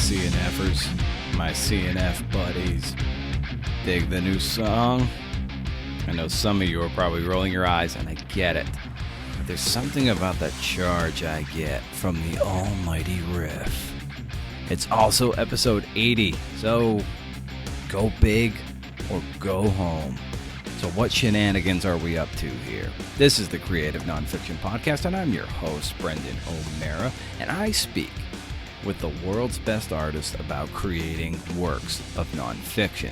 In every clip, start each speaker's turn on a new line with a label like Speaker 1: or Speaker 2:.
Speaker 1: CNFers, my CNF buddies. Dig the new song? I know some of you are probably rolling your eyes, and I get it. But there's something about that charge I get from the almighty riff. It's also episode 80, so go big or go home. So what shenanigans are we up to here? This is the Creative Nonfiction Podcast, and I'm your host, Brendan O'Mara, and I speak with the world's best artists about creating works of nonfiction.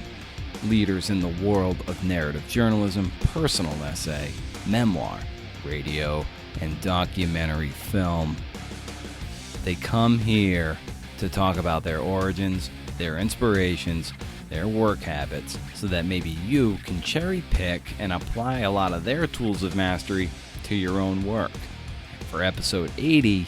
Speaker 1: Leaders in the world of narrative journalism, personal essay, memoir, radio, and documentary film. They come here to talk about their origins, their inspirations, their work habits, so that maybe you can cherry pick and apply a lot of their tools of mastery to your own work. For episode 80,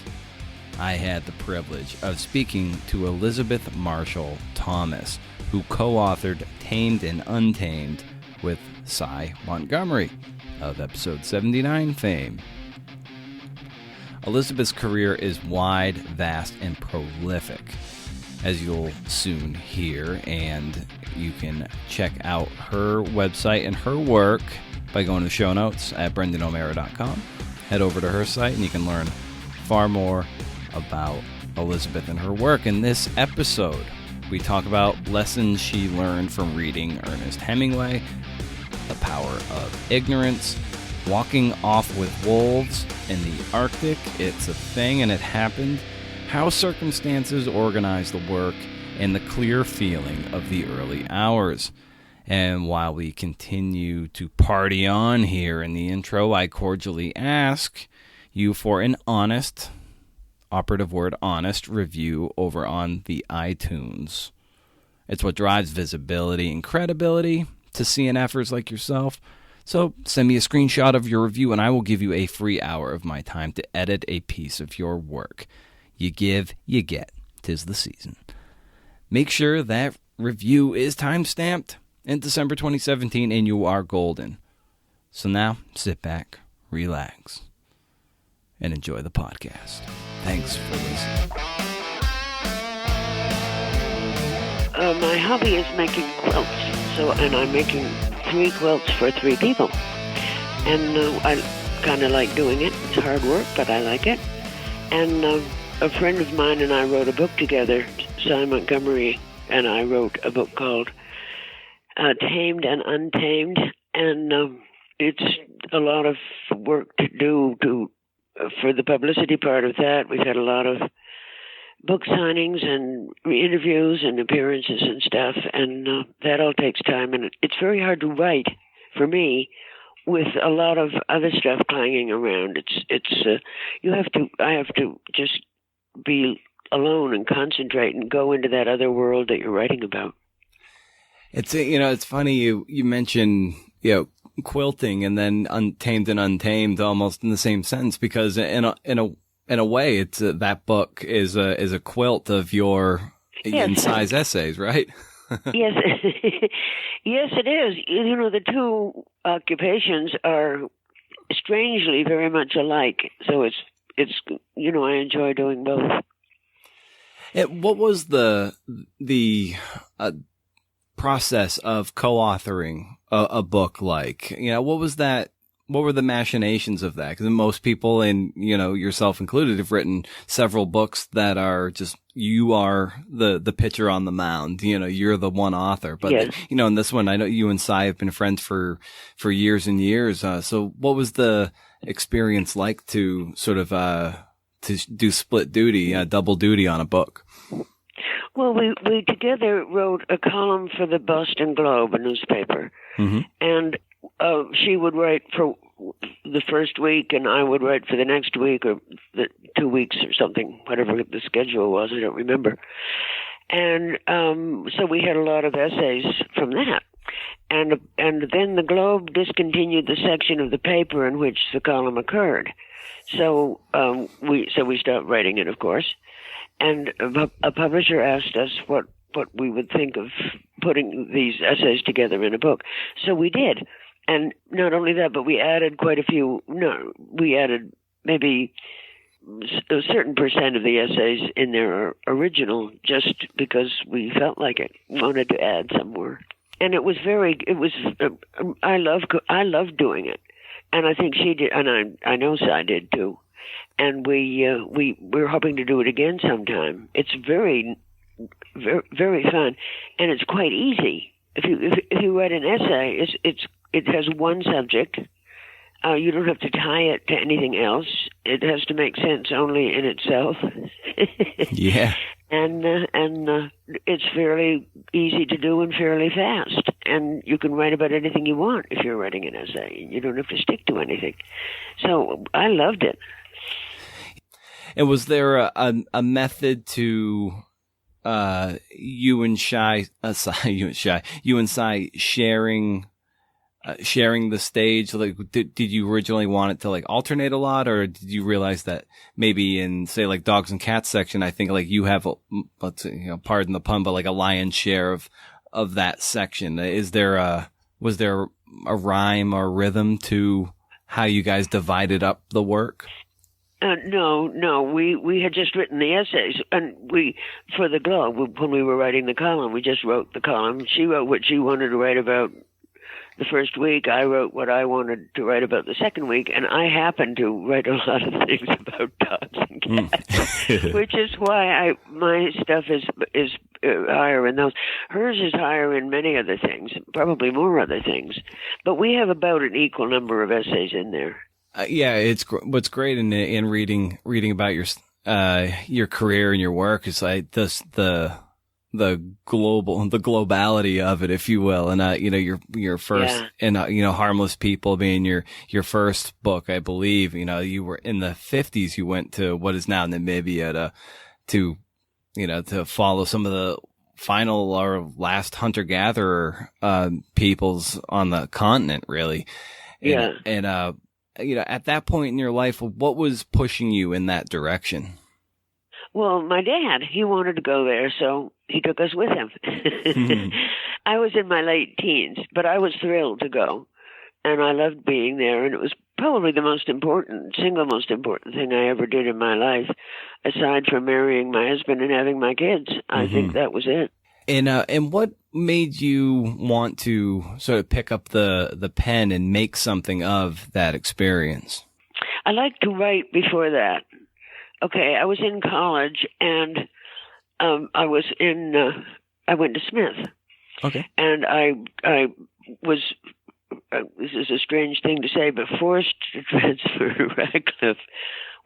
Speaker 1: I had the privilege of speaking to Elizabeth Marshall Thomas, who co-authored Tamed and Untamed with Sy Montgomery of episode 79 fame. Elizabeth's career is wide, vast, and prolific, as you'll soon hear, and you can check out her website and her work by going to the show notes at brendano'mara.com. Head over to her site and you can learn far more about Elizabeth and her work. In this episode, we talk about lessons she learned from reading Ernest Hemingway, the power of ignorance, walking off with wolves in the Arctic, it's a thing and it happened, how circumstances organize the work, and the clear feeling of the early hours. And while we continue to party on here in the intro, I cordially ask you for an honest, operative word honest, review over on the iTunes. It's what drives visibility and credibility to CNFers like yourself. So send me a screenshot of your review and I will give you a free hour of my time to edit a piece of your work. You give, you get. 'Tis the season. Make sure that review is time-stamped in December 2017 and you are golden. So now, sit back, relax, and enjoy the podcast. Thanks for listening.
Speaker 2: My hobby is making quilts. And I'm making 3 quilts for 3 people. And I kind of like doing it. It's hard work, but I like it. And a friend of mine and I wrote a book together. Sy Montgomery and I wrote a book called Tamed and Untamed. And it's a lot of work to do for the publicity part of that. We've had a lot of book signings and interviews and appearances and stuff, and that all takes time. And it's very hard to write for me with a lot of other stuff clanging around. I have to just be alone and concentrate and go into that other world that you're writing about.
Speaker 1: It's funny you mention quilting and then Tamed and Untamed almost in the same sentence, because in a way, it's that book is a quilt of your Sy's essays, right?
Speaker 2: Yes, yes, it is. The two occupations are strangely very much alike. So it's I enjoy doing both.
Speaker 1: What was the process of co-authoring a book like? What was that? What were the machinations of that? Because most people, and yourself included, have written several books that are just, you are the pitcher on the mound. You're the one author. But
Speaker 2: yes.
Speaker 1: In this one, I know you and Sy have been friends for years and years. So what was the experience like to sort of to do split duty, double duty on a book?
Speaker 2: Well, we together wrote a column for the Boston Globe, a newspaper, mm-hmm. And she would write for the first week, and I would write for the next week, or the 2 weeks or something, whatever the schedule was, I don't remember. And so we had a lot of essays from that. And then the Globe discontinued the section of the paper in which the column occurred. So we stopped writing it, of course. And a publisher asked us what we would think of putting these essays together in a book. So we did. And not only that, but we added quite a few. No, we added maybe a certain percent of the essays in there are original, just because we felt like it, wanted to add some more. And I love doing it, and I think she did, and I know Sy did too. And we're hoping to do it again sometime. It's very, very, very fun, and it's quite easy. If you write an essay, it has one subject. You don't have to tie it to anything else. It has to make sense only in itself.
Speaker 1: Yeah.
Speaker 2: And it's fairly easy to do and fairly fast. And you can write about anything you want if you're writing an essay. You don't have to stick to anything. So I loved it.
Speaker 1: And was there a method to you and Sy sharing the stage? Like, did you originally want it to like alternate a lot, or did you realize that maybe in, say, like dogs and cats section, I think like you have, let's say, pardon the pun, but like a lion's share of that section? Was there a rhyme or rhythm to how you guys divided up the work?
Speaker 2: No. We had just written the essays, and for the Globe, when we were writing the column, we just wrote the column. She wrote what she wanted to write about the first week. I wrote what I wanted to write about the second week, and I happened to write a lot of things about dogs and cats, which is why my stuff is higher in those. Hers is higher in many other things, probably more other things, but we have about an equal number of essays in there.
Speaker 1: Yeah, it's what's great in reading about your career and your work is like the globality of it, if you will. And your first, and Harmless People being your first book, I believe. You were in the 50s. You went to what is now Namibia to follow some of the final or last hunter-gatherer peoples on the continent, really. And at that point in your life, what was pushing you in that direction?
Speaker 2: Well, my dad, he wanted to go there, so he took us with him. I was in my late teens, but I was thrilled to go, and I loved being there, and it was probably the single most important thing I ever did in my life, aside from marrying my husband and having my kids. I think that was it.
Speaker 1: And what made you want to sort of pick up the pen and make something of that experience?
Speaker 2: I liked to write before that. Okay, I was in college, and I went to Smith.
Speaker 1: Okay.
Speaker 2: And I was, this is a strange thing to say, but forced to transfer to Radcliffe,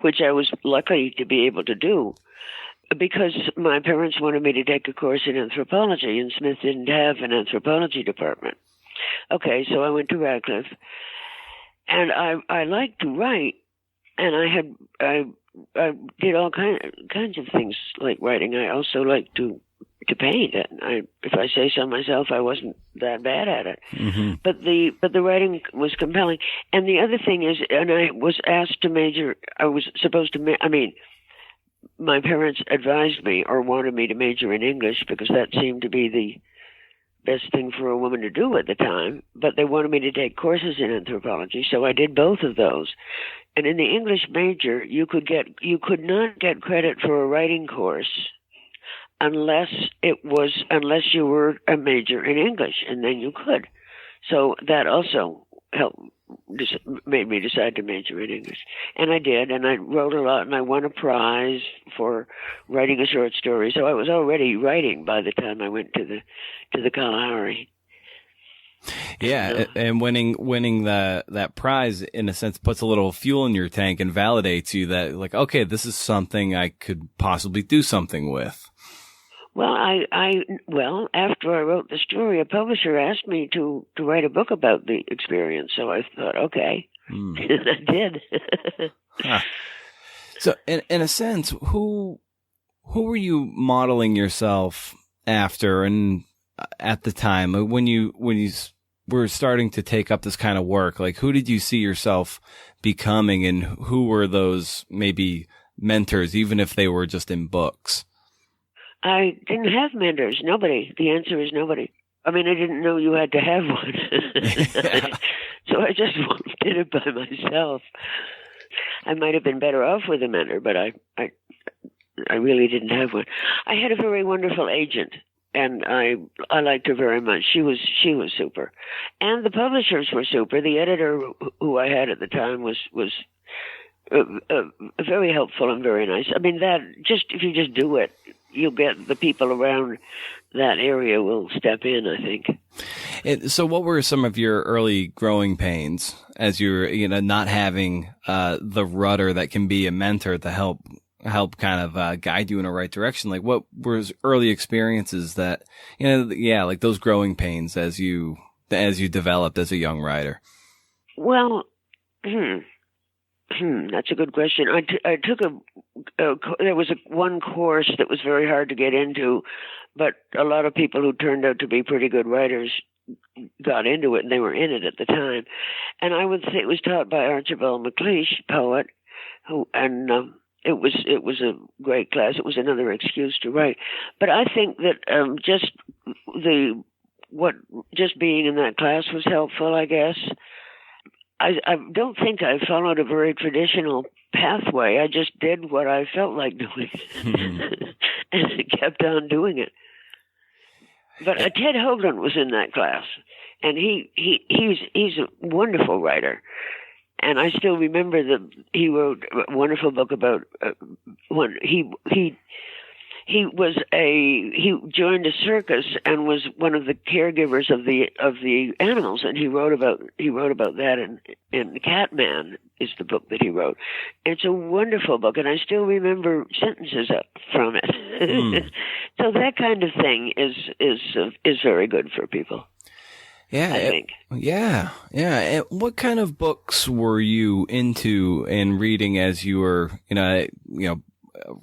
Speaker 2: which I was lucky to be able to do, because my parents wanted me to take a course in anthropology, and Smith didn't have an anthropology department. Okay, so I went to Radcliffe, and I liked to write, and I did all kinds of things like writing. I also liked to paint. If I say so myself, I wasn't that bad at it. Mm-hmm. But the writing was compelling. And the other thing is, and I was asked to major. I was supposed to. My parents advised me or wanted me to major in English because that seemed to be the best thing for a woman to do at the time. But they wanted me to take courses in anthropology, so I did both of those. And in the English major, you could not get credit for a writing course unless you were a major in English, and then you could. So that also made me decide to major in English. And I did, and I wrote a lot, and I won a prize for writing a short story. So I was already writing by the time I went to the Kalahari.
Speaker 1: Yeah, and winning that prize, in a sense, puts a little fuel in your tank and validates you that, like, okay, this is something I could possibly do something with.
Speaker 2: Well, after I wrote the story, a publisher asked me to write a book about the experience, so I thought, okay, and I did.
Speaker 1: So, in a sense, who were you modeling yourself after, and at the time when you were starting to take up this kind of work, like who did you see yourself becoming, and who were those maybe mentors, even if they were just in books?
Speaker 2: I didn't have mentors. Nobody. The answer is nobody. I mean, I didn't know you had to have one. So I just did it by myself. I might have been better off with a mentor, but I really didn't have one. I had a very wonderful agent, and I liked her very much. She was super, and the publishers were super. The editor who I had at the time was very helpful and very nice. I mean, that just if you just do it, you'll get the people around that area will step in, I think.
Speaker 1: So what were some of your early growing pains as you're, not having the rudder that can be a mentor to help kind of guide you in the right direction? Like, what were early experiences that, like those growing pains as you developed as a young writer?
Speaker 2: Well, that's a good question. I took there was one course that was very hard to get into, but a lot of people who turned out to be pretty good writers got into it, and they were in it at the time. And I would say it was taught by Archibald MacLeish, poet, it was a great class. It was another excuse to write. But I think that just being in that class was helpful, I guess. I don't think I followed a very traditional pathway. I just did what I felt like doing and kept on doing it. But Ted Hoagland was in that class, and he's a wonderful writer. And I still remember that he wrote a wonderful book about he joined a circus and was one of the caregivers of the animals, and he wrote about that in Catman is the book that he wrote. It's a wonderful book, and I still remember sentences from it. So that kind of thing is very good for people.
Speaker 1: Yeah,
Speaker 2: I think.
Speaker 1: Yeah. And what kind of books were you into and reading as you were,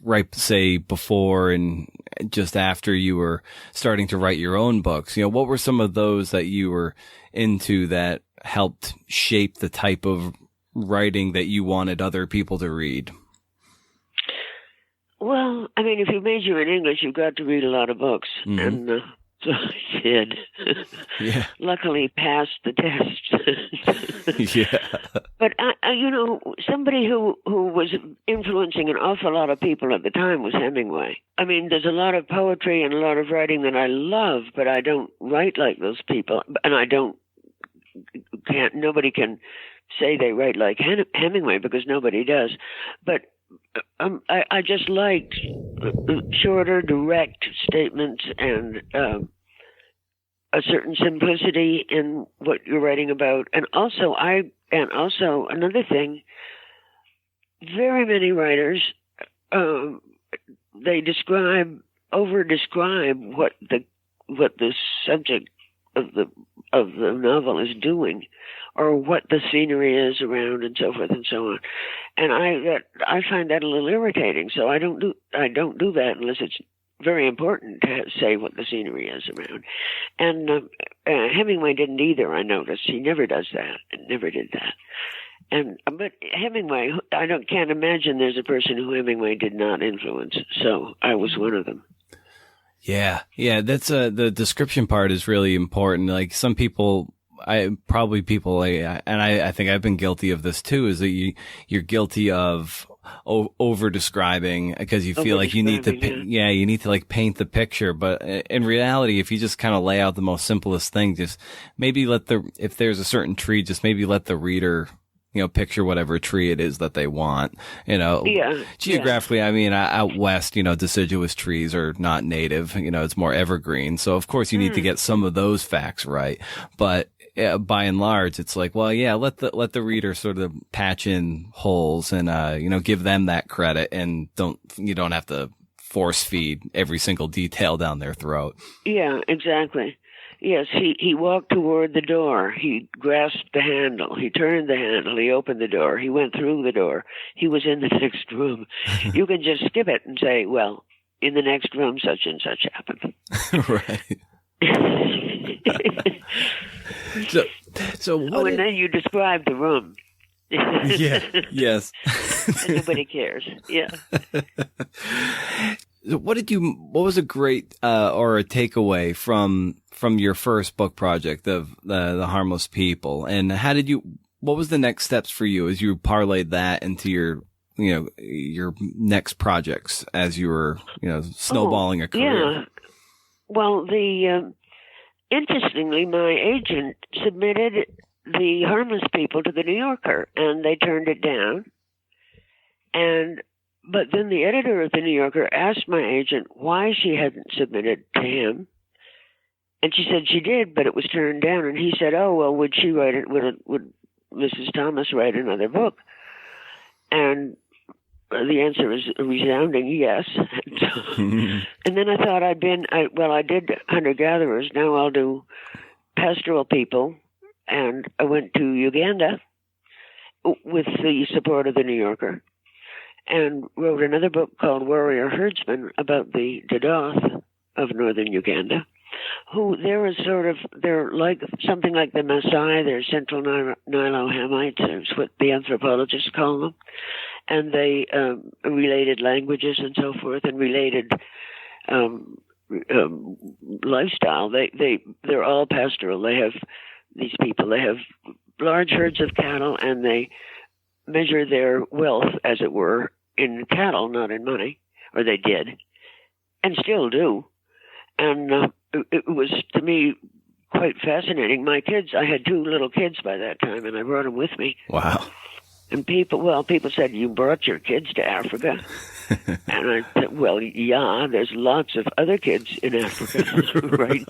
Speaker 1: right, say, before and just after you were starting to write your own books? What were some of those that you were into that helped shape the type of writing that you wanted other people to read?
Speaker 2: Well, I mean, if you major in English, you've got to read a lot of books.
Speaker 1: Mm-hmm.
Speaker 2: And so I did.
Speaker 1: Yeah.
Speaker 2: Luckily passed the test.
Speaker 1: Yeah.
Speaker 2: But, somebody who was influencing an awful lot of people at the time was Hemingway. I mean, there's a lot of poetry and a lot of writing that I love, but I don't write like those people. And nobody can say they write like Hemingway because nobody does. But I just liked shorter, direct statements and a certain simplicity in what you're writing about. And also another thing, very many writers they over-describe what the subject of the novel is doing, or what the scenery is around, and so forth and so on. And I find that a little irritating. So I don't do that unless it's very important to say what the scenery is around. And Hemingway didn't either. I noticed he never does that. Never did that. But Hemingway, can't imagine there's a person who Hemingway did not influence. So I was one of them.
Speaker 1: Yeah. That's the description part is really important. Like some people, I think I've been guilty of this too. Is that you're guilty of over describing because you feel like you need to, you need to like paint the picture. But in reality, if you just kind of lay out the most simplest thing, just maybe if there's a certain tree, just maybe let the reader, picture whatever tree it is that they want, geographically. Yeah. I mean, out west, deciduous trees are not native, it's more evergreen. So of course you need to get some of those facts right. But by and large, it's like, well, yeah, let the reader sort of patch in holes and, give them that credit, and you don't have to force feed every single detail down their throat. Yeah,
Speaker 2: exactly. Yes, he walked toward the door. He grasped the handle. He turned the handle. He opened the door. He went through the door. He was in the next room. You can just skip it and say, well, in the next room, such and such happened.
Speaker 1: Right.
Speaker 2: And then you describe the room.
Speaker 1: Yeah. Yes.
Speaker 2: And nobody cares. Yeah.
Speaker 1: What was a great or a takeaway from your first book project of the Harmless People, and how did you what was the next steps for you as you parlayed that into your, your next projects as you were, snowballing a career?
Speaker 2: Yeah. Well, interestingly, my agent submitted The Harmless People to the New Yorker, and they turned it down. But then the editor of the New Yorker asked my agent why she hadn't submitted to him. And she said she did, but it was turned down. And he said, "Oh, well, would she write it? Would Mrs. Thomas write another book?" And the answer is a resounding yes. And then I thought I did hunter-gatherers. Now I'll do pastoral people. And I went to Uganda with the support of the New Yorker and wrote another book called Warrior Herdsman about the Dadoth of northern Uganda, who they're like something like the Maasai. They're Central Nilo Hamites. That's what the anthropologists call them. And they related languages and so forth, and related lifestyle. They're all pastoral. They have large herds of cattle, and they measure their wealth, as it were, in cattle, not in money, or they did, and still do. And it was, to me, quite fascinating. My kids, I had 2 little kids by that time, and I brought them with me.
Speaker 1: Wow.
Speaker 2: And people said, "You brought your kids to Africa?" And I said, "Well, yeah, there's lots of other kids in Africa," right?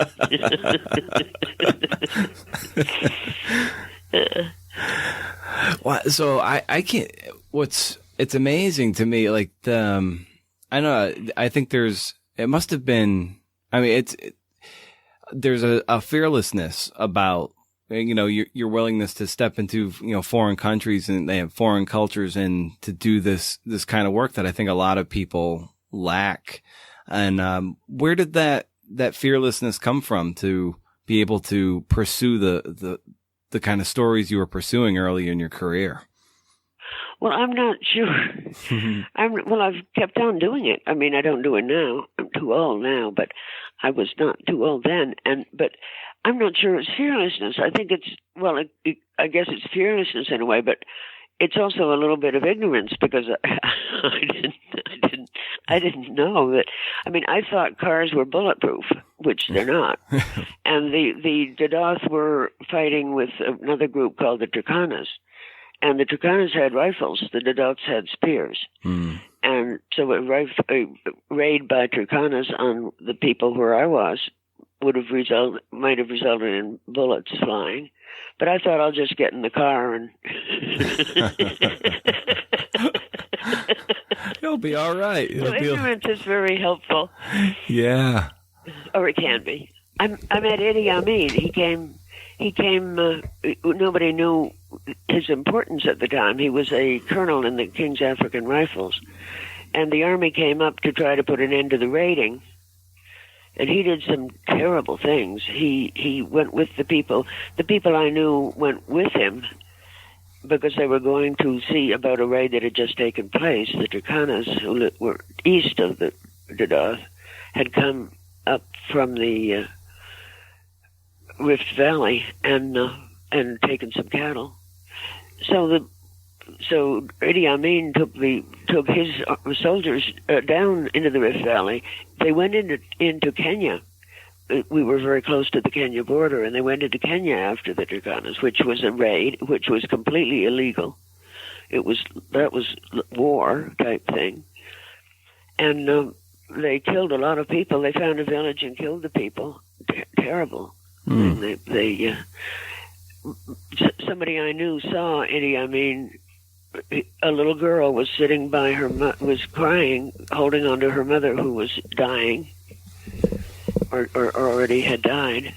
Speaker 1: Well, so I can't. It's amazing to me. Like I know. I think it must have been. I mean, there's a fearlessness about, your willingness to step into, foreign countries, and they have foreign cultures, and to do this kind of work that I think a lot of people lack. And where did that fearlessness come from to be able to pursue the kind of stories you were pursuing early in your career?
Speaker 2: Well, I'm not sure. I've kept on doing it. I mean, I don't do it now. I'm too old now, but I was not too old then. But I'm not sure it's fearlessness. I think I guess it's fearlessness in a way, but it's also a little bit of ignorance, because I didn't know that. I mean, I thought cars were bulletproof, which they're not. And the Dadoth were fighting with another group called the Turkanas. And the Turkanas had rifles. The Dadoths had spears. Mm. And so a raid by Turkanas on the people where I was might have resulted in bullets flying. But I thought, I'll just get in the car and
Speaker 1: You'll be all right.
Speaker 2: Ignorance is very helpful.
Speaker 1: Yeah.
Speaker 2: Or it can be. I met Idi Amin. He came. Nobody knew his importance at the time. He was a colonel in the King's African Rifles, and the army came up to try to put an end to the raiding. And he did some terrible things. He went with the people. The people I knew went with him because they were going to see about a raid that had just taken place. The Turkanas, who were east of the Dadoth, had come up from the Rift Valley and taken some cattle. So Idi Amin took his soldiers down into the Rift Valley. They went into Kenya. We were very close to the Kenya border, and they went into Kenya after the Turkanas, which was a raid, which was completely illegal. That was war type thing, and they killed a lot of people. They found a village and killed the people. Terrible. Mm. Somebody I knew saw Idi Amin. A little girl was sitting by was crying, holding on to her mother who was dying, or already had died.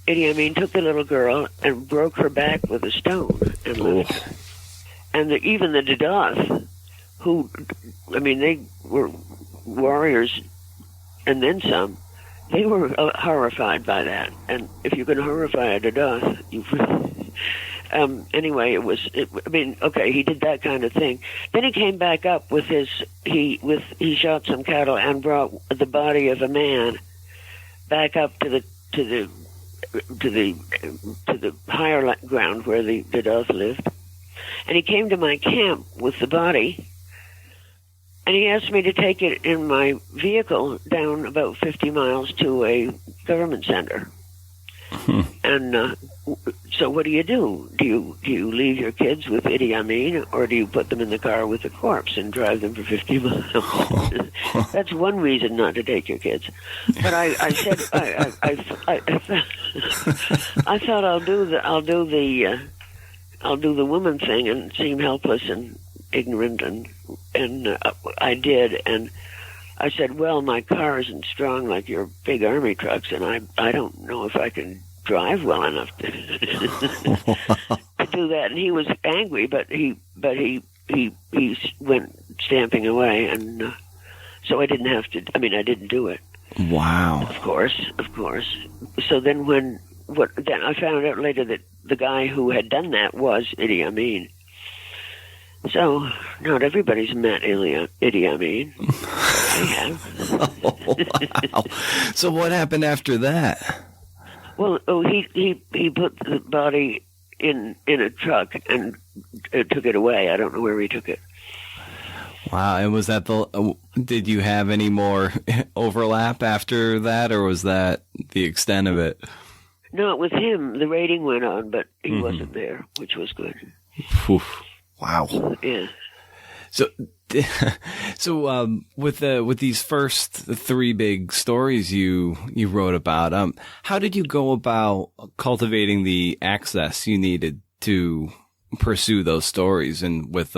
Speaker 2: Idi Amin took the little girl and broke her back with a stone and left her. And even the Dadoth, they were warriors and then some, they were horrified by that. And if you can horrify a Dadoth, anyway, he did that kind of thing. Then he came back up with he shot some cattle and brought the body of a man back up to the to the higher ground where the Dadoth lived, and he came to my camp with the body, and he asked me to take it in my vehicle down about 50 miles to a government center. And so what do? Do you leave your kids with Idi Amin, or do you put them in the car with the corpse and drive them for 50 miles? That's one reason not to take your kids. But I said I thought I'll do the woman thing and seem helpless and ignorant, and I did. And I said, well, my car isn't strong like your big army trucks, and I don't know if I can drive well enough to do that. And he was angry, but he went stamping away, and so I didn't have to. I mean, I didn't do it.
Speaker 1: Wow.
Speaker 2: Of course. So then then I found out later that the guy who had done that was Idi Amin. So not everybody's met Idi Amin. I have.
Speaker 1: Wow. So what happened after that?
Speaker 2: Well, he put the body in a truck and took it away. I don't know where he took it.
Speaker 1: Wow. And was that did you have any more overlap after that, or was that the extent of it?
Speaker 2: No, with him, the rating went on, but he wasn't there, which was good.
Speaker 1: Oof. Wow.
Speaker 2: Yeah.
Speaker 1: So with these first three big stories you wrote about, how did you go about cultivating the access you needed to pursue those stories, and with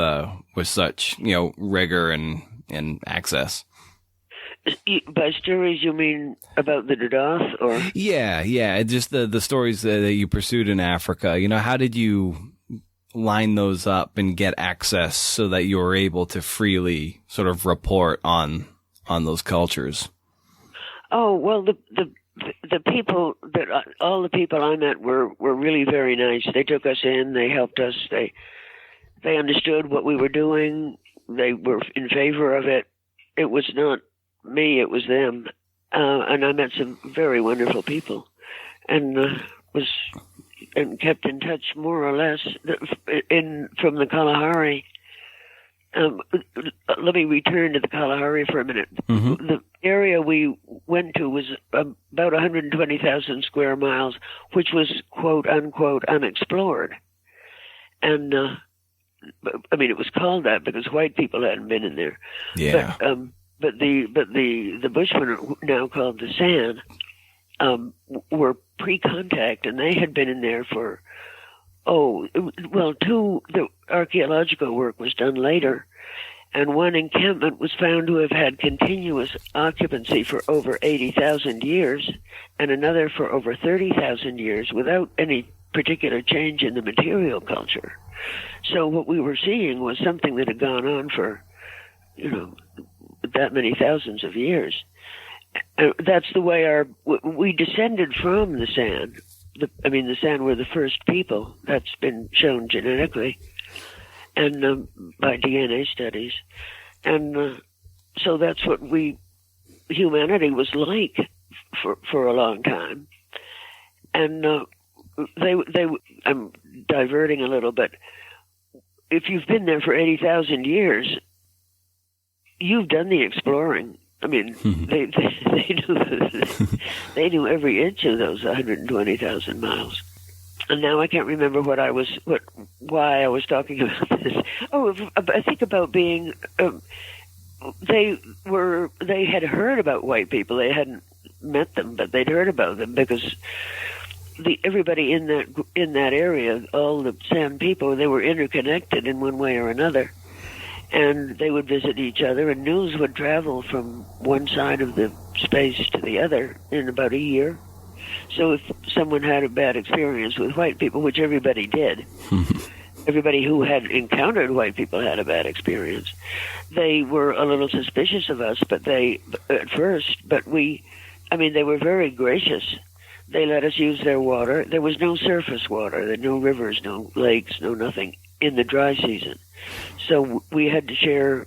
Speaker 1: such rigor and access?
Speaker 2: By stories, you mean about the Dadoth, or?
Speaker 1: Yeah, just the stories that you pursued in Africa. How did you line those up and get access so that you were able to freely sort of report on those cultures? Oh,
Speaker 2: well, the people all the people I met were really very nice. They took us in, they helped us, they understood what we were doing, they were in favor of it. It was not me, it was them. And I met some very wonderful people, and kept in touch more or less from the Kalahari. Let me return to the Kalahari for a minute. Mm-hmm. The area we went to was about 120,000 square miles, which was quote unquote unexplored. And I mean, it was called that because white people hadn't been in there.
Speaker 1: Yeah.
Speaker 2: But the Bushmen, now called the San, were pre-contact, and they had been in there for, the archaeological work was done later, and one encampment was found to have had continuous occupancy for over 80,000 years, and another for over 30,000 years without any particular change in the material culture. So what we were seeing was something that had gone on for, that many thousands of years. That's the way we descended from the San. The San were the first people. That's been shown genetically and by DNA studies. And so that's what humanity was like for a long time. And I'm diverting a little, but if you've been there for 80,000 years, you've done the exploring. I mean, they knew every inch of those 120,000 miles. And now I can't remember why I was talking about this. Oh, I think about being. They had heard about white people. They hadn't met them, but they'd heard about them because everybody in that area, all the San people, they were interconnected in one way or another. And they would visit each other, and news would travel from one side of the space to the other in about a year. So if someone had a bad experience with white people, which everybody did, everybody who had encountered white people had a bad experience, they were a little suspicious of us, but they were very gracious. They let us use their water. There was no surface water. There were no rivers, no lakes, no nothing in the dry season. So we had to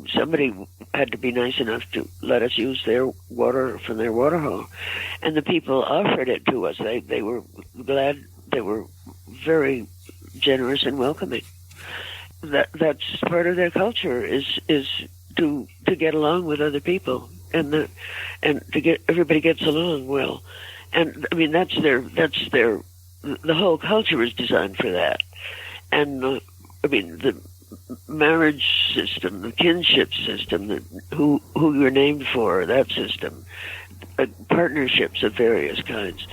Speaker 2: somebody had to be nice enough to let us use their water from their water hole, and the people offered it to us. They were glad. They were very generous and welcoming. That's part of their culture is to get along with other people, and to get everybody gets along well. And I mean that's their the whole culture is designed for that. And I mean the marriage system, the kinship system, who you're named for, that system, partnerships of various kinds,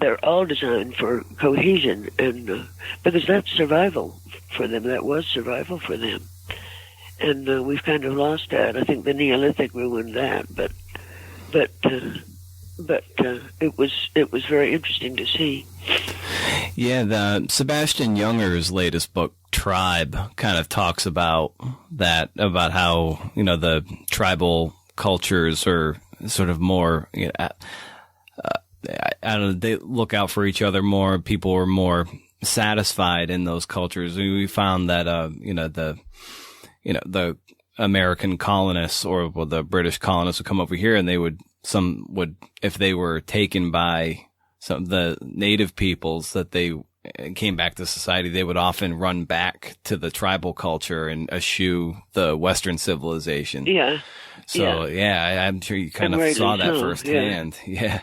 Speaker 2: they're all designed for cohesion, and because that's survival for them. That was survival for them, and we've kind of lost that. I think the Neolithic ruined that, but it was very interesting to see.
Speaker 1: Yeah, the Sebastian Junger's latest book, Tribe, kind of talks about that, about how, the tribal cultures are sort of more, I don't know, they look out for each other more. People are more satisfied in those cultures. We found that, the American colonists or the British colonists would come over here, and some would, if they were taken by some of the native peoples that they came back to society, they would often run back to the tribal culture and eschew the Western civilization.
Speaker 2: Yeah.
Speaker 1: So, I'm sure you kind of saw that firsthand. Yeah.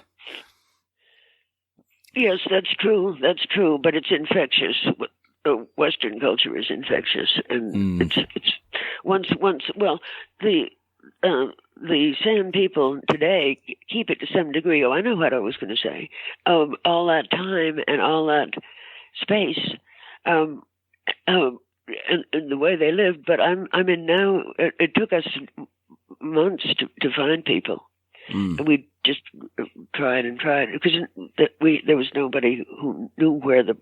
Speaker 2: Yes, that's true. That's true, but it's infectious. The Western culture is infectious, and it's once. Well, the San people today keep it to some degree. Oh, I know what I was going to say. All that time and all that space, and the way they lived. But I'm in now. It took us months to find people. And we just tried because there was nobody who knew where the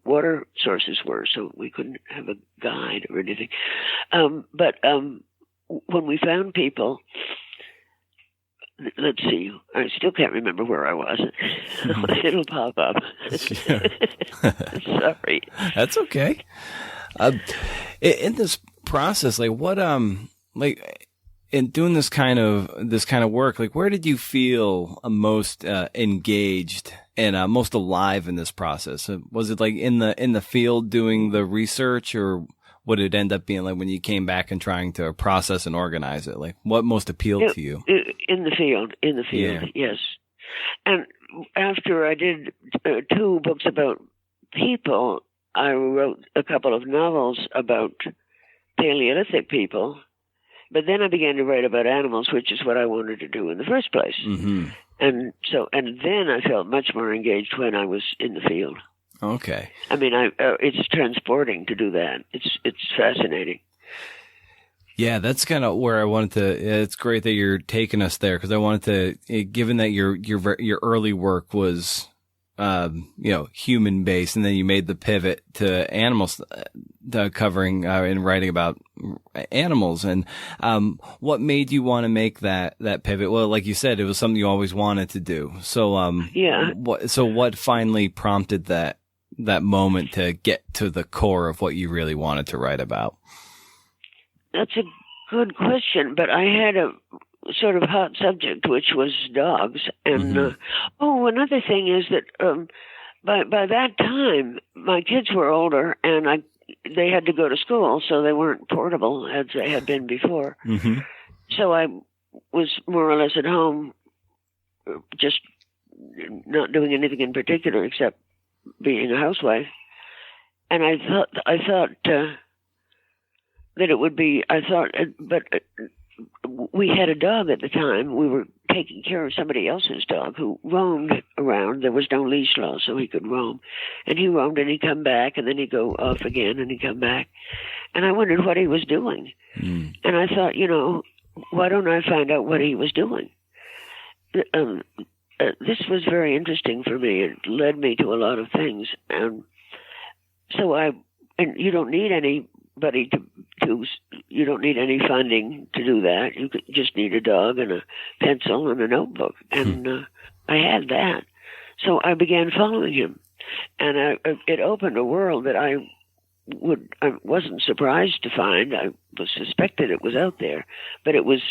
Speaker 2: water sources were, so we couldn't have a guide or anything. But when we found people, let's see, I still can't remember where I was. It'll pop up. Sorry.
Speaker 1: That's okay. In this process, in doing this kind of work, where did you feel most engaged and most alive in this process? Was it in the field doing the research, or would it end up being when you came back and trying to process and organize it? What most appealed to you?
Speaker 2: In the field, yeah. Yes. And after I did 2 books about people, I wrote a couple of novels about Paleolithic people. But then I began to write about animals, which is what I wanted to do in the first place. Mm-hmm. And then I felt much more engaged when I was in the field.
Speaker 1: Okay.
Speaker 2: I mean, it's transporting to do that. It's fascinating.
Speaker 1: Yeah, that's kind of where I wanted to. It's great that you're taking us there, because I wanted to, given that your early work was, human based, and then you made the pivot to animals, covering and writing about animals. And what made you want to make that pivot? Well, like you said, it was something you always wanted to do. So
Speaker 2: yeah.
Speaker 1: What finally prompted that moment to get to the core of what you really wanted to write about? That's a
Speaker 2: good question, but I had a sort of hot subject, which was dogs. And another thing is that by that time, my kids were older, and they had to go to school, so they weren't portable as they had been before. Mm-hmm. So I was more or less at home, just not doing anything in particular except being a housewife. And I thought that it would be. But we had a dog at the time. We were taking care of somebody else's dog who roamed around. There was no leash law, so he could roam. And he roamed, and he'd come back, and then he'd go off again, and he'd come back. And I wondered what he was doing. Mm. And I thought, why don't I find out what he was doing? This was very interesting for me. It led me to a lot of things. And so and you don't need anybody you don't need any funding to do that. You just need a dog and a pencil and a notebook. And I had that. So I began following him. And it opened a world that I I wasn't surprised to find. I was suspected it was out there, but it was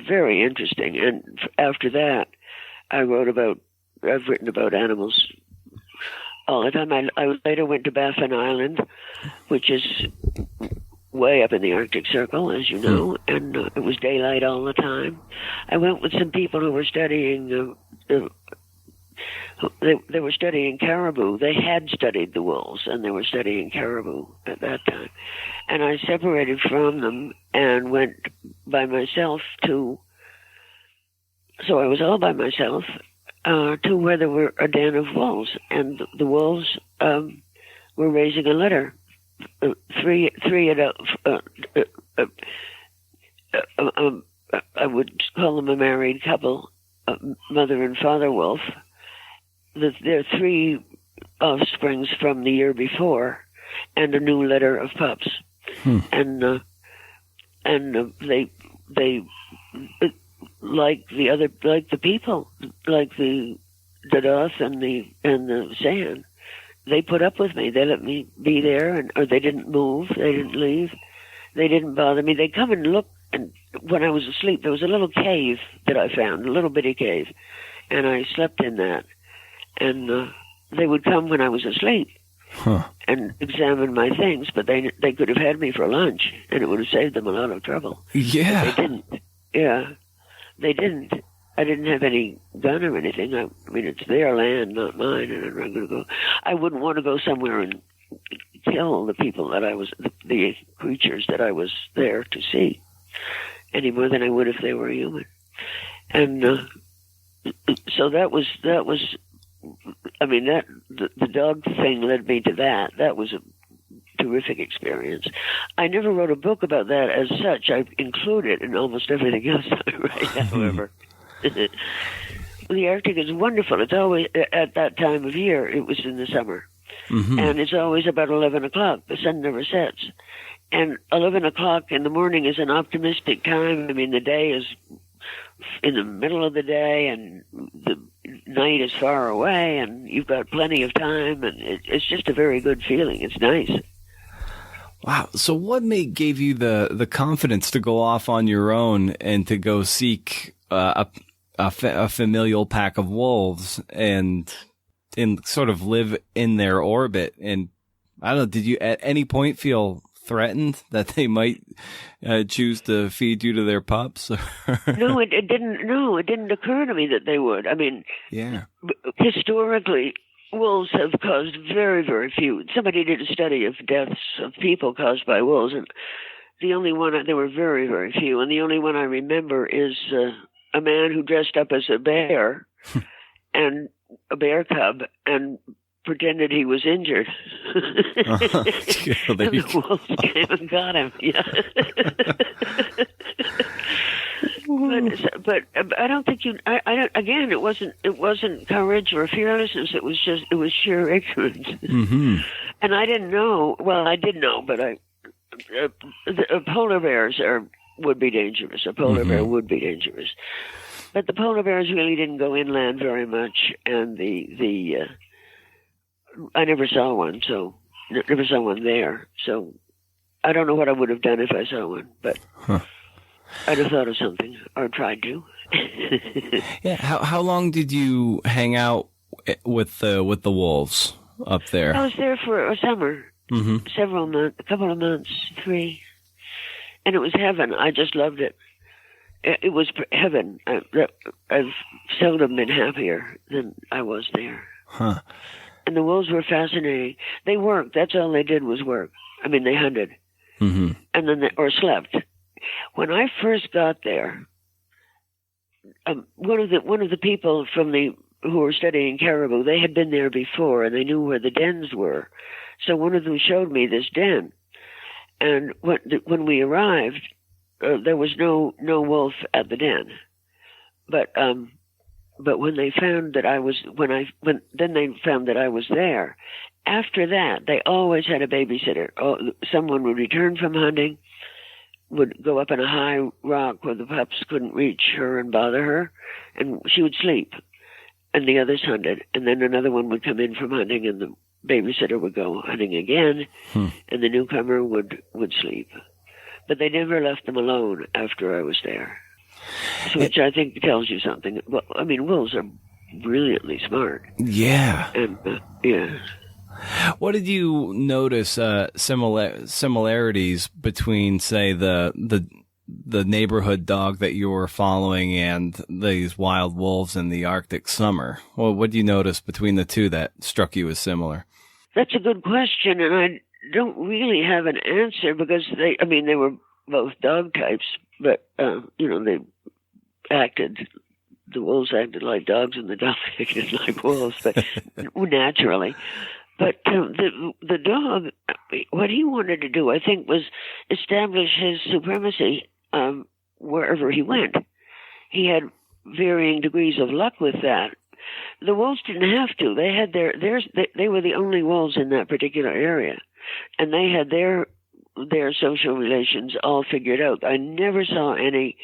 Speaker 2: very interesting. And after that, I've written about animals all the time. I later went to Baffin Island, which is way up in the Arctic Circle, as you know, and it was daylight all the time. I went with some people who were studying. They were studying caribou. They had studied the wolves, and they were studying caribou at that time. And I separated from them and went by myself to. So I was all by myself to where there were a den of wolves, and the wolves were raising a litter. Three adult. I would call them a married couple, mother and father wolf. There are 3 offsprings from the year before, and a new litter of pups, and they like the people, like the Dadoth and the San. They put up with me. They let me be there, or they didn't move. They didn't leave. They didn't bother me. They'd come and look. And when I was asleep, there was a little cave that I found, a little bitty cave, and I slept in that. And they would come when I was asleep and examine my things, but they could have had me for lunch, and it would have saved them a lot of trouble.
Speaker 1: Yeah.
Speaker 2: But they didn't. Yeah, they didn't. I didn't have any gun or anything. I mean, it's their land, not mine, and I'm not going to go. I wouldn't want to go somewhere and kill the people that I was, the creatures that I was there to see, any more than I would if they were human. And so that was. I mean, the dog thing led me to that. That was a terrific experience. I never wrote a book about that as such. I include it in almost everything else I write, however. The Arctic is wonderful. It's always, at that time of year, it was in the summer. And it's always about 11 o'clock. The sun never sets. And 11 o'clock in the morning is an optimistic time. I mean, the day is in the middle of the day, and the night is far away, and you've got plenty of time, and it's just a very good feeling. It's nice.
Speaker 1: Wow. So what gave you the confidence to go off on your own and to go seek a familial pack of wolves and sort of live in their orbit? And I don't know, did you at any point feel threatened that they might choose to feed you to their pups?
Speaker 2: No, it didn't. No, it didn't occur to me that they would. I mean,
Speaker 1: yeah.
Speaker 2: Historically, wolves have caused very, very few. Somebody did a study of deaths of people caused by wolves, and there were very, very few. And the only one I remember is a man who dressed up as a bear and a bear cub and pretended he was injured. And the wolves came and got him. Yeah. but I don't think again, it wasn't courage or fearlessness. It was sheer ignorance. And I didn't know. Well, I did know, but polar bears would be dangerous. A polar bear would be dangerous. But the polar bears really didn't go inland very much, and I never saw one, never saw one there. So I don't know what I would have done if I saw one, but I'd have thought of something or tried to.
Speaker 1: Yeah. How long did you hang out with the wolves up there?
Speaker 2: I was there for a summer, several months, a couple of months, 3, and it was heaven. I just loved it. It was heaven. I've seldom been happier than I was there.
Speaker 1: Huh.
Speaker 2: And the wolves were fascinating. They worked. That's all they did was work. I mean, they hunted, and then or slept. When I first got there, one of the people who were studying caribou, they had been there before, and they knew where the dens were. So one of them showed me this den, and when we arrived, there was no wolf at the den, but when they found that I was then they found that I was there. After that, they always had a babysitter. Someone would return from hunting, would go up on a high rock where the pups couldn't reach her and bother her, and she would sleep, and the others hunted. And then another one would come in from hunting, and babysitter would go hunting again, and the newcomer would sleep. But they never left them alone after I was there, which I think tells you something. Well, I mean, wolves are brilliantly smart.
Speaker 1: Yeah.
Speaker 2: And, yeah.
Speaker 1: What did you notice similarities between, say, the neighborhood dog that you were following and these wild wolves in the Arctic summer? Well, what did you notice between the two that struck you as similar?
Speaker 2: That's a good question, and I don't really have an answer because they were both dog types, but, the wolves acted like dogs and the dogs acted like wolves, but naturally. But the dog, what he wanted to do, I think, was establish his supremacy wherever he went. He had varying degrees of luck with that. The wolves didn't have to. They had they were the only wolves in that particular area, and they had their social relations all figured out. I never saw any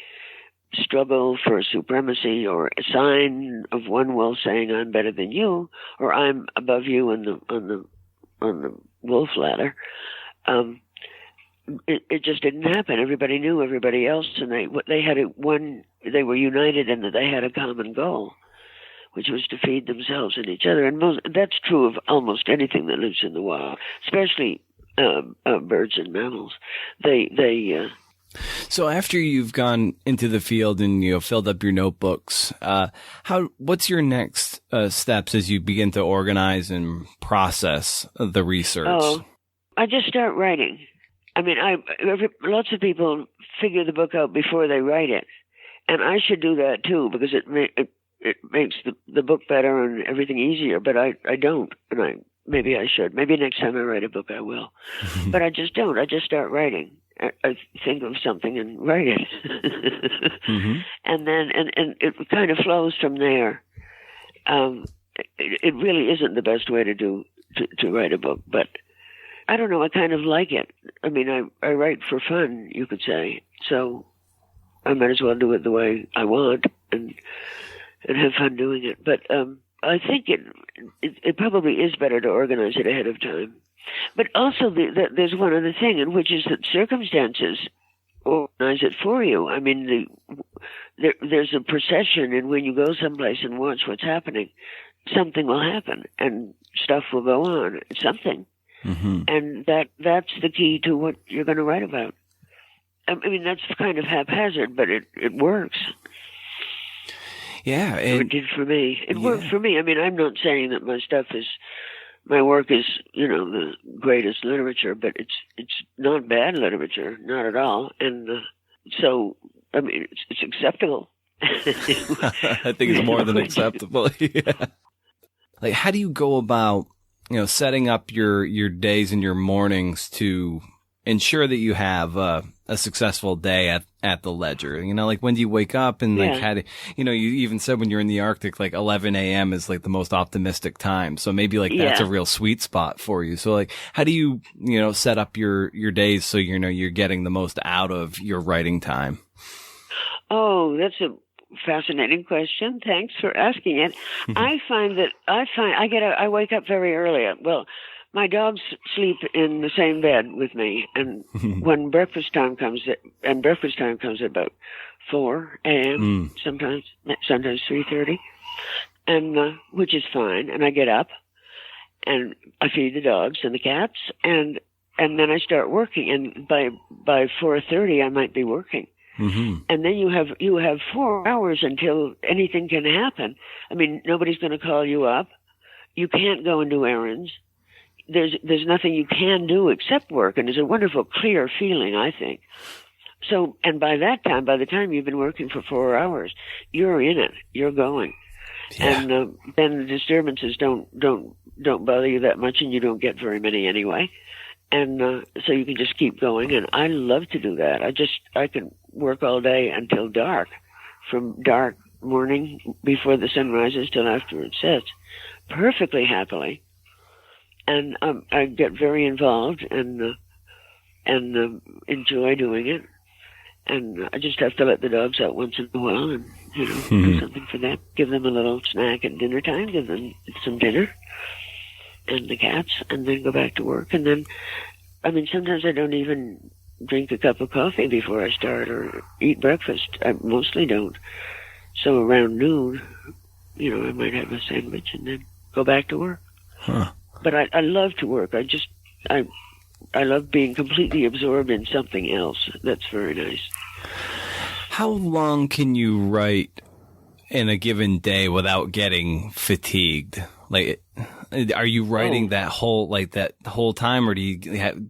Speaker 2: struggle for supremacy or a sign of one wolf saying I'm better than you or I'm above you on the wolf ladder. It just didn't happen. Everybody knew everybody else, and they were united in that they had a common goal, which was to feed themselves and each other. And that's true of almost anything that lives in the wild, especially birds and mammals.
Speaker 1: So after you've gone into the field and filled up your notebooks, what's your next steps as you begin to organize and process the research?
Speaker 2: Oh, I just start writing. I mean, lots of people figure the book out before they write it, and I should do that too because it makes the book better and everything easier. But I don't, and maybe I should. Maybe next time I write a book I will, but I just don't. I just start writing. I think of something and write it, and then and it kind of flows from there. It really isn't the best way to write a book, but I don't know. I kind of like it. I mean, I write for fun, you could say. So I might as well do it the way I want and have fun doing it. But I think it probably is better to organize it ahead of time. But also there's one other thing, and which is that circumstances organize it for you. I mean, there's a procession, and when you go someplace and watch what's happening, something will happen, and stuff will go on. Something. Mm-hmm. And that's the key to what you're going to write about. I mean, that's kind of haphazard, but it works.
Speaker 1: Yeah.
Speaker 2: It did for me. It worked for me. I mean, I'm not saying that my work is, the greatest literature, but it's not bad literature, not at all. And so, I mean, it's acceptable.
Speaker 1: I think it's more than acceptable. Yeah. Like, how do you go about, setting up your days and your mornings to ensure that you have a successful day at the Ledger? Like, when do you wake up and how do, you even said when you're in the Arctic, like 11 a.m. is like the most optimistic time. So maybe that's a real sweet spot for you. So like, how do you, set up your days so you're getting the most out of your writing time?
Speaker 2: Oh, that's a fascinating question. Thanks for asking it. I wake up very early. Well, my dogs sleep in the same bed with me, and when breakfast time comes at about 4 a.m. sometimes 3:30, and which is fine. And I get up, and I feed the dogs and the cats, and then I start working. And by 4:30, I might be working. Mm-hmm. And then you have 4 hours until anything can happen. I mean, nobody's going to call you up. You can't go and do errands. There's nothing you can do except work, and it's a wonderful, clear feeling, I think. So, and by the time you've been working for 4 hours, you're in it. You're going, and then the disturbances don't bother you that much, and you don't get very many anyway. And so you can just keep going, and I love to do that. I can work all day until dark, from dark morning before the sun rises till after it sets, perfectly happily. And I get very involved and enjoy doing it. And I just have to let the dogs out once in a while and do something for them. Give them a little snack at dinner time. Give them some dinner. and the cats, and then go back to work. And then, I mean, sometimes I don't even drink a cup of coffee before I start or eat breakfast. I mostly don't. So around noon, I might have a sandwich and then go back to work.
Speaker 1: Huh.
Speaker 2: But I love to work. I love being completely absorbed in something else. That's very nice.
Speaker 1: How long can you write in a given day without getting fatigued? Like, are you writing that whole time, or do you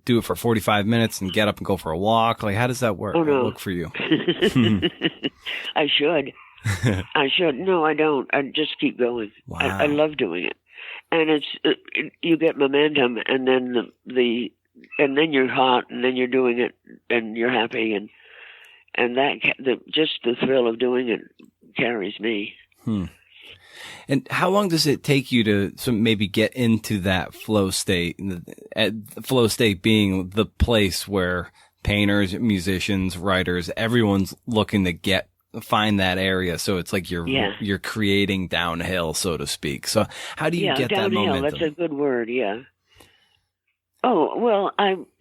Speaker 1: do it for 45 minutes and get up and go for a walk? Like, how does that work?
Speaker 2: Oh, no.
Speaker 1: Look for you.
Speaker 2: I should. I should. No, I don't. I just keep going.
Speaker 1: Wow.
Speaker 2: I love doing it, and you get momentum, and then and then you're hot, and then you're doing it, and you're happy, and just the thrill of doing it carries me.
Speaker 1: And how long does it take you to maybe get into that flow state? Flow state being the place where painters, musicians, writers, everyone's looking to find that area. So it's like you're creating downhill, so to speak. So how do you get
Speaker 2: downhill,
Speaker 1: that momentum?
Speaker 2: That's a good word. Yeah. Oh, well,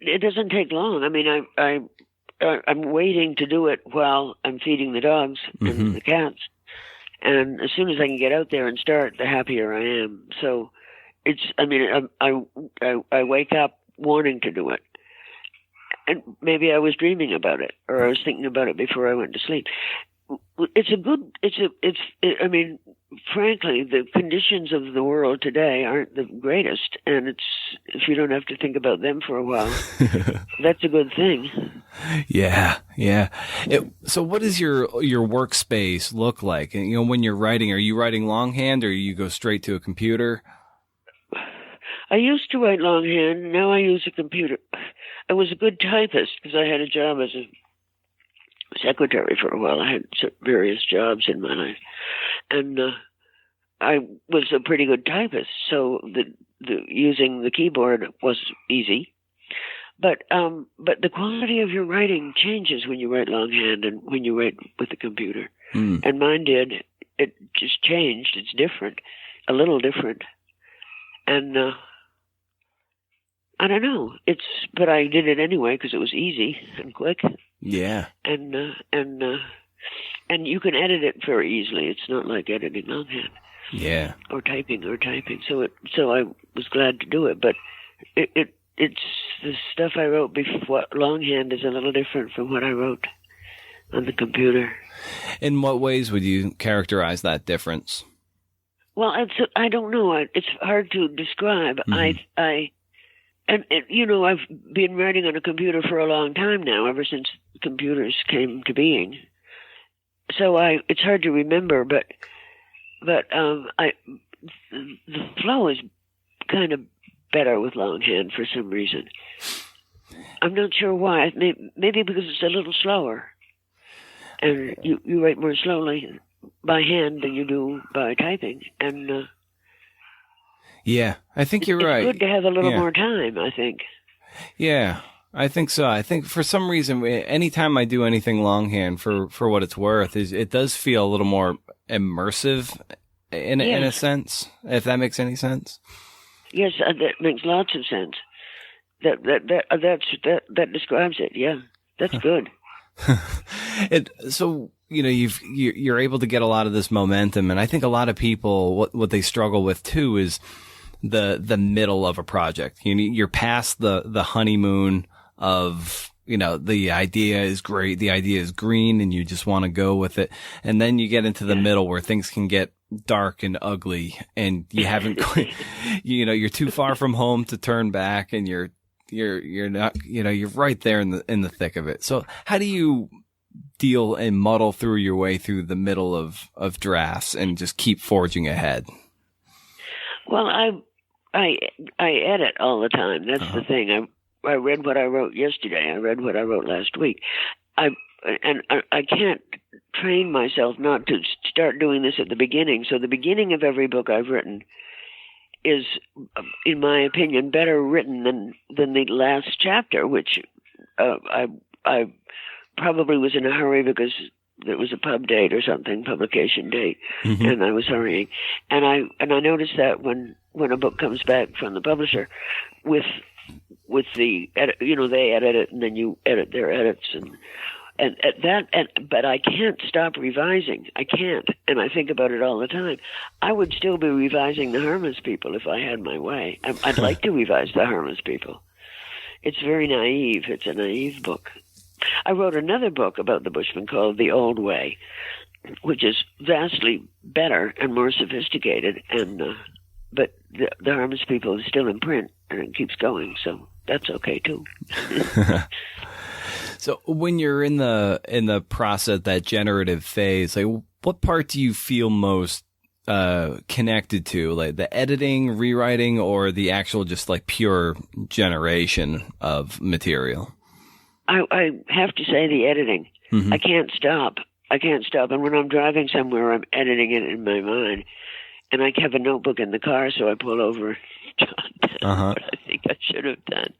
Speaker 2: it doesn't take long. I mean, I'm waiting to do it while I'm feeding the dogs and the cats. And as soon as I can get out there and start, the happier I am. So I wake up wanting to do it. And maybe I was dreaming about it, or I was thinking about it before I went to sleep. Frankly, the conditions of the world today aren't the greatest, and if you don't have to think about them for a while, that's a good thing.
Speaker 1: Yeah. So what does your workspace look like? And, when you're writing, are you writing longhand, or you go straight to a computer?
Speaker 2: I used to write longhand. Now I use a computer. I was a good typist because I had a job as a secretary for a while. I had various jobs in my life, and I was a pretty good typist. So using the keyboard was easy, but the quality of your writing changes when you write longhand and when you write with the computer. And mine did. It just changed. It's different, a little different, and I don't know. But I did it anyway because it was easy and quick.
Speaker 1: Yeah.
Speaker 2: And you can edit it very easily. It's not like editing longhand.
Speaker 1: Yeah.
Speaker 2: Or typing. So I was glad to do it, but it's the stuff I wrote before longhand is a little different from what I wrote on the computer.
Speaker 1: In what ways would you characterize that difference?
Speaker 2: Well, I don't know. It's hard to describe. I've been writing on a computer for a long time now, ever since computers came to being. So it's hard to remember, but the flow is kind of better with longhand for some reason. I'm not sure why. Maybe because it's a little slower, and you write more slowly by hand than you do by typing, and.
Speaker 1: Yeah, I think you're right.
Speaker 2: It's good to have a little more time, I think.
Speaker 1: Yeah, I think so. I think for some reason, anytime I do anything longhand, for what it's worth, it does feel a little more immersive in a sense, if that makes any sense. Yes,
Speaker 2: that makes lots of sense. That describes it. Yeah, that's good.
Speaker 1: So you're able to get a lot of this momentum, and I think a lot of people what they struggle with too is the middle of a project. You're past the honeymoon of the idea is great, the idea is green, and you just want to go with it, and then you get into the middle where things can get dark and ugly, and you haven't you're too far from home to turn back, and you're not you're right there in the thick of it. So how do you deal and muddle through your way through the middle of drafts and just keep forging ahead?
Speaker 2: Well, I edit all the time. That's the thing. I read what I wrote yesterday. I read what I wrote last week. I can't train myself not to start doing this at the beginning. So the beginning of every book I've written is, in my opinion, better written than the last chapter, which I probably was in a hurry because there was a pub date or something, publication date,
Speaker 1: Mm-hmm.
Speaker 2: and I was hurrying, and I noticed that when a book comes back from the publisher, with the edit, they edit it, and then you edit their edits, but I can't stop revising. I can't, and I think about it all the time. I would still be revising the Harmless People if I had my way. I'd like to revise the Harmless People. It's very naive. It's a naive book. I wrote another book about the Bushmen called The Old Way, which is vastly better and more sophisticated, but the Harmless People is still in print, and it keeps going, so that's okay too.
Speaker 1: So when you're in the process, that generative phase, like what part do you feel most connected to, like the editing, rewriting, or the actual just like pure generation of material?
Speaker 2: I have to say the editing.
Speaker 1: Mm-hmm.
Speaker 2: I can't stop. And when I'm driving somewhere, I'm editing it in my mind. And I have a notebook in the car, so I pull over and jot down what I think I should have done.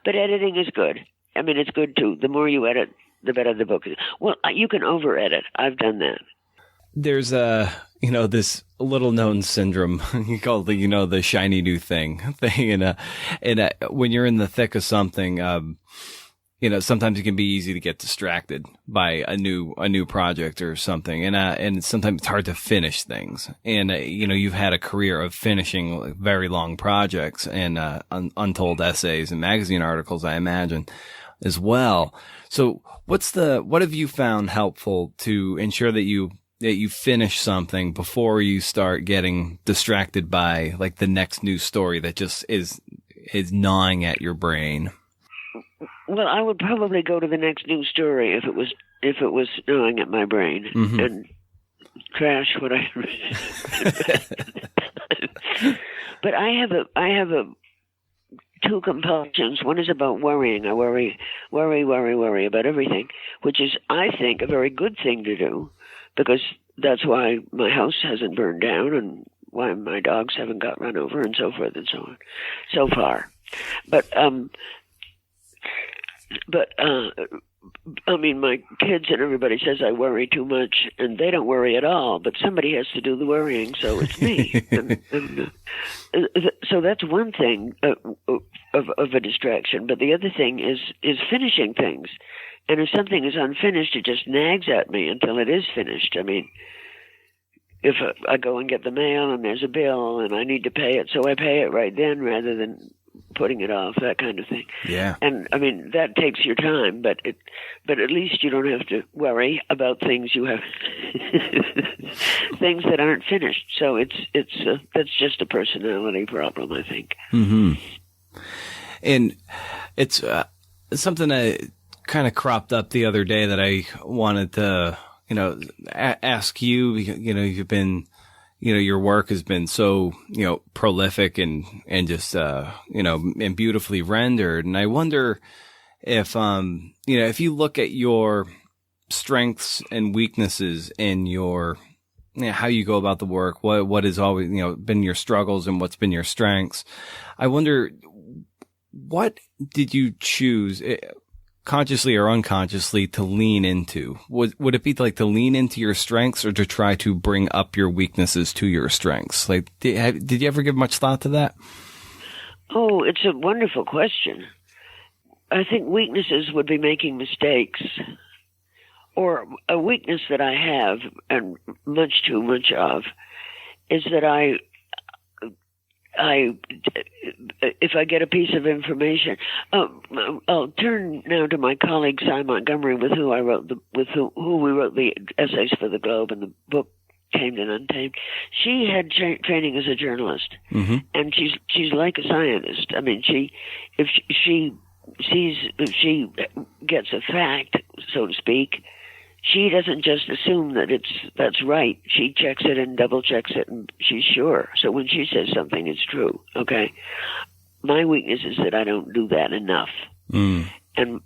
Speaker 2: But editing is good. I mean, it's good too. The more you edit, the better the book is. Well, you can over-edit. I've done that. There's
Speaker 1: this little known syndrome you call the shiny new thing. And when you're in the thick of something, sometimes it can be easy to get distracted by a new project or something. And sometimes it's hard to finish things. And, you've had a career of finishing very long projects and, untold essays and magazine articles, I imagine, as well. So what have you found helpful to ensure that you finish something before you start getting distracted by like the next news story that just is gnawing at your brain?
Speaker 2: Well, I would probably go to the next news story if it was gnawing at my brain,
Speaker 1: mm-hmm.
Speaker 2: and trash what I But I have two compulsions. One is about worrying. I worry about everything, which is, I think, a very good thing to do, because that's why my house hasn't burned down and why my dogs haven't got run over and so forth and so on, so far. But I mean, my kids and everybody says I worry too much, and they don't worry at all, but somebody has to do the worrying, so it's me. So that's one thing of a distraction. But the other thing is finishing things. And if something is unfinished, it just nags at me until it is finished. I mean, if I go and get the mail and there's a bill and I need to pay it, so I pay it right then rather than putting it off, that kind of thing.
Speaker 1: Yeah.
Speaker 2: And I mean, that takes your time, but at least you don't have to worry about things you have, things that aren't finished. So that's just a personality problem, I think.
Speaker 1: Mm-hmm. And it's something that kind of cropped up the other day that I wanted to, ask you. You've been, your work has been so, prolific and just, and beautifully rendered. And I wonder if, if you look at your strengths and weaknesses in your, how you go about the work, what has always, been your struggles and what's been your strengths. I wonder, what did you choose, consciously or unconsciously, to lean into? Would it be like to lean into your strengths or to try to bring up your weaknesses to your strengths? Like, did you ever give much thought to that?
Speaker 2: Oh, it's a wonderful question. I think weaknesses would be making mistakes. Or a weakness that I have, and much too much of, is that if I get a piece of information, I'll turn now to my colleague Sy Montgomery, with who we wrote the essays for the Globe and the book Tamed and Untamed. She had training as a journalist, mm-hmm. and she's like a scientist. I mean, if she gets a fact, so to speak, she doesn't just assume that that's right. She checks it and double checks it, and she's sure. So when she says something, it's true. Okay. My weakness is that I don't do that enough. Mm. And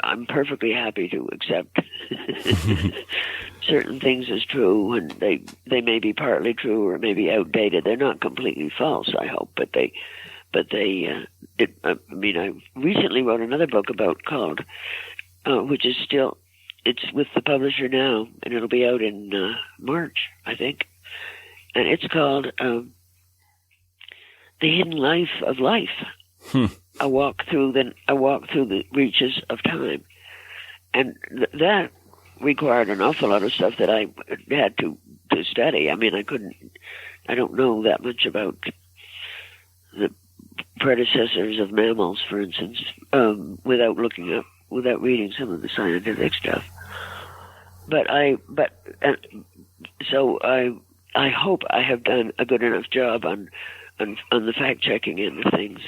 Speaker 2: I'm perfectly happy to accept certain things as true, and they may be partly true or maybe outdated. They're not completely false, I hope, I recently wrote another book called, which is still it's with the publisher now, and it'll be out in March, I think. And it's called The Hidden Life of Life. A walk through the reaches of time, and that required an awful lot of stuff that I had to study. I mean, I don't know that much about the predecessors of mammals, for instance, without reading some of the scientific stuff. So I hope I have done a good enough job on the fact checking end of things,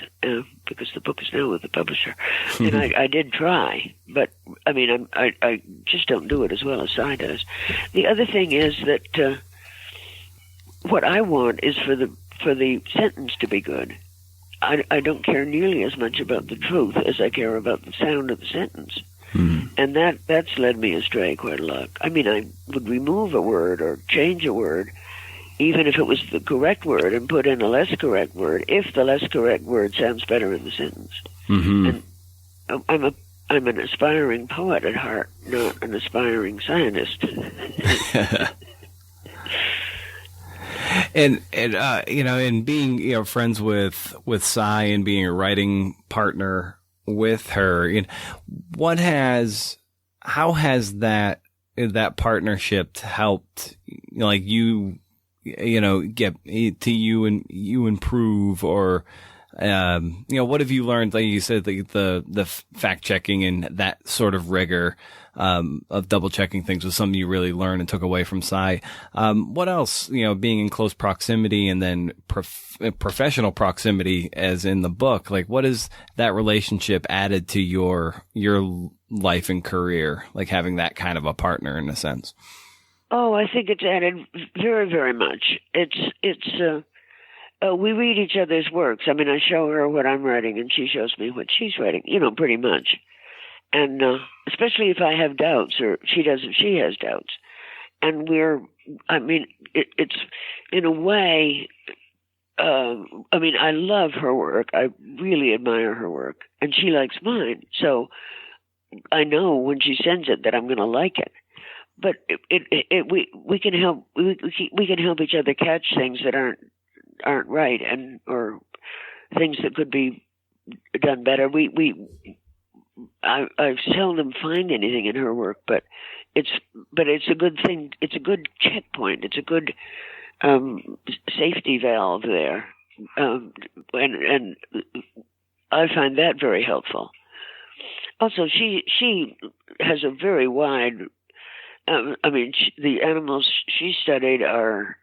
Speaker 2: because the book is now with the publisher, and I did try, but I mean I just don't do it as well as Sy does. The other thing is that what I want is for the sentence to be good. I don't care nearly as much about the truth as I care about the sound of the sentence. And that's led me astray quite a lot. I mean, I would remove a word or change a word, even if it was the correct word, and put in a less correct word, if the less correct word sounds better in the sentence. And I'm an aspiring poet at heart, not an aspiring scientist.
Speaker 1: And in being friends with Sy and being a writing partner with her, how has that partnership helped get to you and you improve, or what have you learned? Like you said, the fact checking and that sort of rigor of double checking things was something you really learned and took away from Sy. What else? Being in close proximity and then professional proximity, as in the book. Like, what has that relationship added to your life and career? Like having that kind of a partner, in a sense.
Speaker 2: Oh, I think it's added very, very much. We read each other's works. I mean, I show her what I'm writing, and she shows me what she's writing, pretty much. And especially if I have doubts, or she does if she has doubts. And it's in a way, I love her work. I really admire her work, and she likes mine. So I know when she sends it that I'm going to like it. But we can help each other catch things that aren't right, or things that could be done better. I seldom find anything in her work, but it's a good thing. It's a good checkpoint. It's a good safety valve there, and I find that very helpful. Also, she has a very wide. The animals she studied are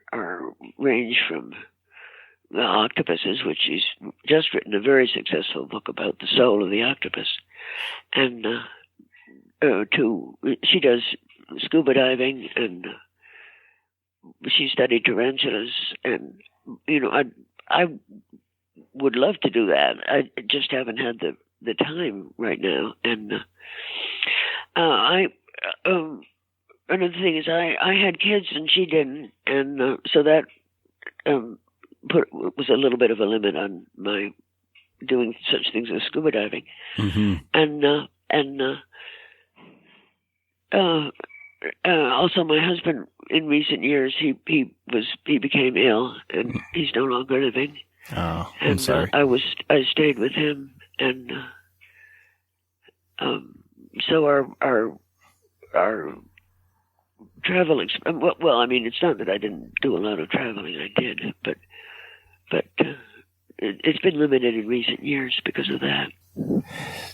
Speaker 2: range from the octopuses, which she's just written a very successful book about the soul of the octopus, and she does scuba diving, and she studied tarantulas, and I would love to do that. I just haven't had the time right now, and another thing is I had kids and she didn't, and so that was a little bit of a limit on my doing such things as scuba diving. And also my husband, in recent years, he became ill, and he's no longer living.
Speaker 1: Oh, I'm sorry.
Speaker 2: I stayed with him, and so our travel it's not that I didn't do a lot of traveling. I did, but it's been limited in recent years because of that.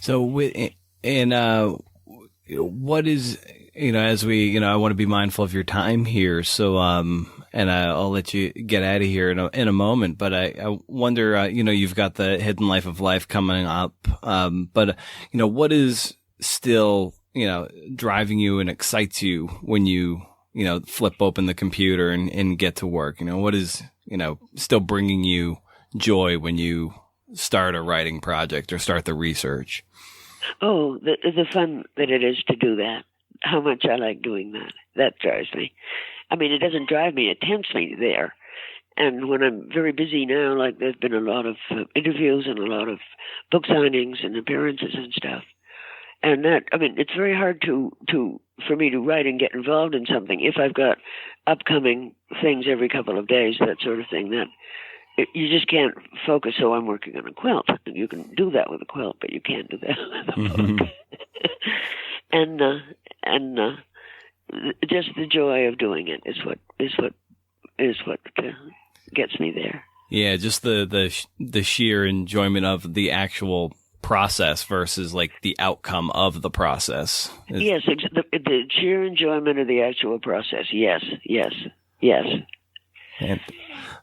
Speaker 1: So, what is, as we, I want to be mindful of your time here. So, and I'll let you get out of here in a moment. But I wonder, you've got the Hidden Life of Life coming up. But what is still, driving you and excites you when you, flip open the computer and get to work? What is, still bringing you joy when you start a writing project or start the research?
Speaker 2: Oh, the fun that it is to do that. How much I like doing that. That drives me. I mean, it doesn't drive me, it tempts me there. And when I'm very busy now, like there's been a lot of interviews and a lot of book signings and appearances and stuff. that, I mean, it's very hard for me to write and get involved in something if I've got upcoming things every couple of days, that sort of thing. That you just can't focus. So I'm working on a quilt. You can do that with a quilt, but you can't do that with a book. And just the joy of doing it is what gets me there.
Speaker 1: Yeah, just the sheer enjoyment of the actual process versus like the outcome of the process.
Speaker 2: Yes, the sheer enjoyment of the actual process. Yes.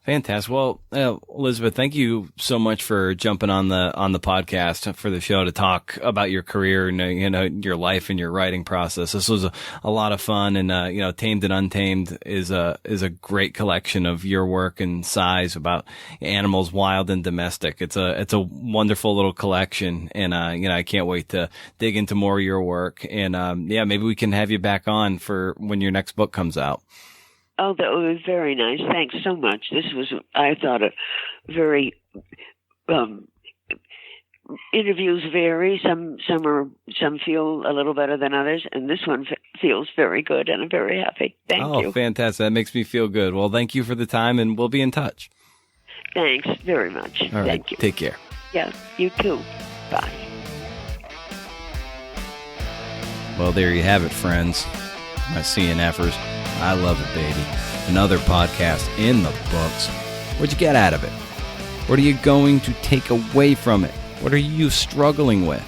Speaker 1: Fantastic. Well, Elizabeth, thank you so much for jumping on the podcast for the show to talk about your career and your life and your writing process. This was a lot of fun, and Tamed and Untamed is a great collection of your work and Sy's about animals, wild and domestic. It's a wonderful little collection, and I can't wait to dig into more of your work. And maybe we can have you back on for when your next book comes out.
Speaker 2: Oh, that was very nice. Thanks so much. This was, I thought, a very interviews vary. Some feel a little better than others, and this one feels very good, and I'm very happy. Thank you.
Speaker 1: Oh, fantastic! That makes me feel good. Well, thank you for the time, and we'll be in touch.
Speaker 2: Thanks very much.
Speaker 1: All right.
Speaker 2: Thank you.
Speaker 1: Take care.
Speaker 2: Yeah, you too. Bye.
Speaker 1: Well, there you have it, friends. My CNFers. I love it, baby. Another podcast in the books. What'd you get out of it? What are you going to take away from it? What are you struggling with?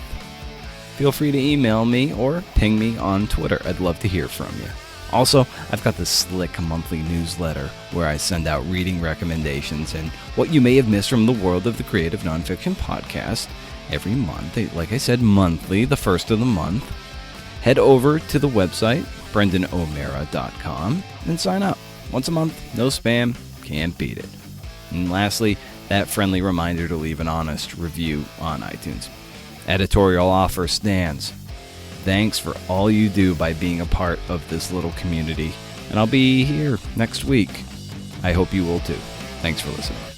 Speaker 1: Feel free to email me or ping me on Twitter. I'd love to hear from you. Also, I've got this slick monthly newsletter where I send out reading recommendations and what you may have missed from the world of the Creative Nonfiction Podcast every month. Like I said, monthly, the first of the month. Head over to the website, BrendanO'Mara.com, and sign up. Once a month, no spam, can't beat it. And lastly, that friendly reminder to leave an honest review on iTunes. Editorial offer stands. Thanks for all you do by being a part of this little community, and I'll be here next week. I hope you will too. Thanks for listening.